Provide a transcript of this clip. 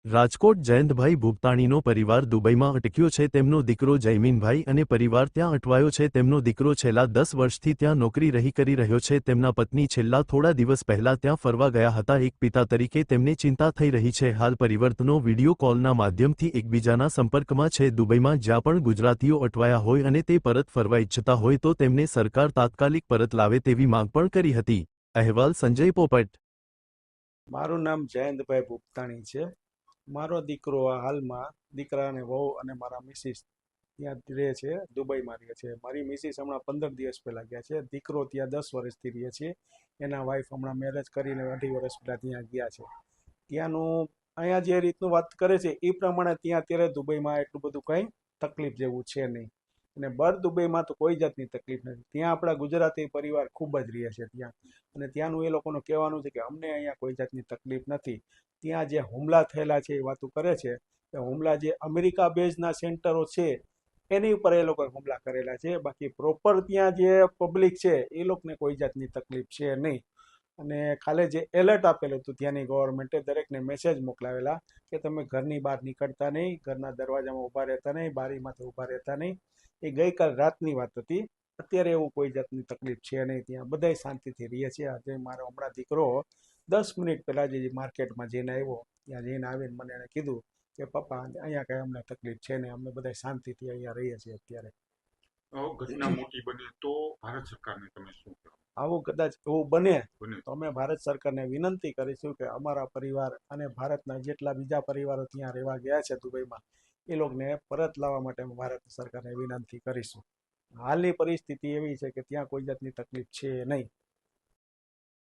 રાજકોટ જયંતભાઈ ભૂપતાણીનો પરિવાર દુબઈમાં અટક્યો છે। તેમનો દીકરો જયમીનભાઈ અને પરિવાર ત્યાં અટવાયો છે। તેમનો દીકરો છેલ્લા 10 વર્ષથી ત્યાં નોકરી રહી કરી રહ્યો છે। તેમના પત્ની છેલ્લા થોડા દિવસ પહેલા ત્યાં ફરવા ગયા હતા। એક પિતા તરીકે તેમને ચિંતા થઈ રહી છે। હાલ પરિવારનો વિડીયો કોલના માધ્યમથી એકબીજાના સંપર્કમાં છે। દુબઈમાં જ્યાં પણ ગુજરાતીઓ અટવાયા હોય અને તે પરત ફરવા ઈચ્છતા હોય તો તેમને સરકાર તાત્કાલિક પરત લાવે તેવી માંગ પણ કરી હતી। અહેવાલ સંજય પોપટ। મારું નામ જયંતભાઈ ભૂપતાણી છે। મારો દીકરો હાલમાં દીકરા અને વહુ અને મારા મિસિસ ત્યાં રહે છે, દુબઈમાં રહે છે। મારી મિસિસ હમણાં 15 દિવસ પહેલા ગયા છે। દીકરો ત્યાં 10 વર્ષથી રહે છે। એના વાઈફ હમણાં મેરેજ કરીને 2.5 વર્ષ પહેલા ત્યાં ગયા છે। ત્યાંનું અહીંયા જે રીતનું વાત કરે છે એ પ્રમાણે ત્યાં અત્યારે દુબઈમાં એટલું બધું કંઈ તકલીફ જેવું છે નહીં। અને બર દુબઈમાં તો કોઈ જાતની તકલીફ નથી। ત્યાં આપણા ગુજરાતી પરિવાર ખૂબ જ રહે છે ત્યાં, અને ત્યાંનું એ લોકોનું કહેવાનું છે કે અમને અહીંયા કોઈ જાતની તકલીફ નથી। ત્યાં જે હુમલા થયેલા છે એ વાતો કરે છે કે હુમલા જે અમેરિકા બેઝના સેન્ટરો છે એની ઉપર એ લોકોએ હુમલા કરેલા છે। બાકી પ્રોપર ત્યાં જે પબ્લિક છે એ લોકોને કોઈ જાતની તકલીફ છે નહીં। અને ખાલી જે એલર્ટ આપેલું હતું ત્યાંની ગવર્મેન્ટે દરેકને મેસેજ મોકલાવેલા કે તમે ઘરની બહાર નીકળતા નહીં, ઘરના દરવાજામાં ઊભા રહેતા નહીં, બારીમાંથી ઊભા રહેતા નહીં। એ ગઈકાલ રાતની વાત હતી। અત્યારે એવું કોઈ જાતની તકલીફ છે નહીં, ત્યાં બધાય શાંતિથી રહે છે। આજે મારો હમણાં દીકરો 10 મિનિટ પહેલા જે માર્કેટમાં જઈને આવ્યો, ત્યાં જઈને આવીને મને એણે કીધું કે પપ્પા અહીંયા કાંઈ અમને તકલીફ છે નહીં, અમે બધા શાંતિથી અહીંયા રહીએ છીએ અત્યારે। ઘટના મોટી બને તો ભારત સરકારને તમે શું કહો? આવું કદાચ એવું બને બને તો અમે ભારત સરકારને વિનંતી કરીશું કે અમારા પરિવાર અને ભારતના જેટલા બીજા પરિવારો ત્યાં રહેવા ગયા છે દુબઈમાં એ લોકોને પરત લાવવા માટે અમે ભારત સરકારને વિનંતી કરીશું। હાલની પરિસ્થિતિ એવી છે કે ત્યાં કોઈ જાતની તકલીફ છે નહીં।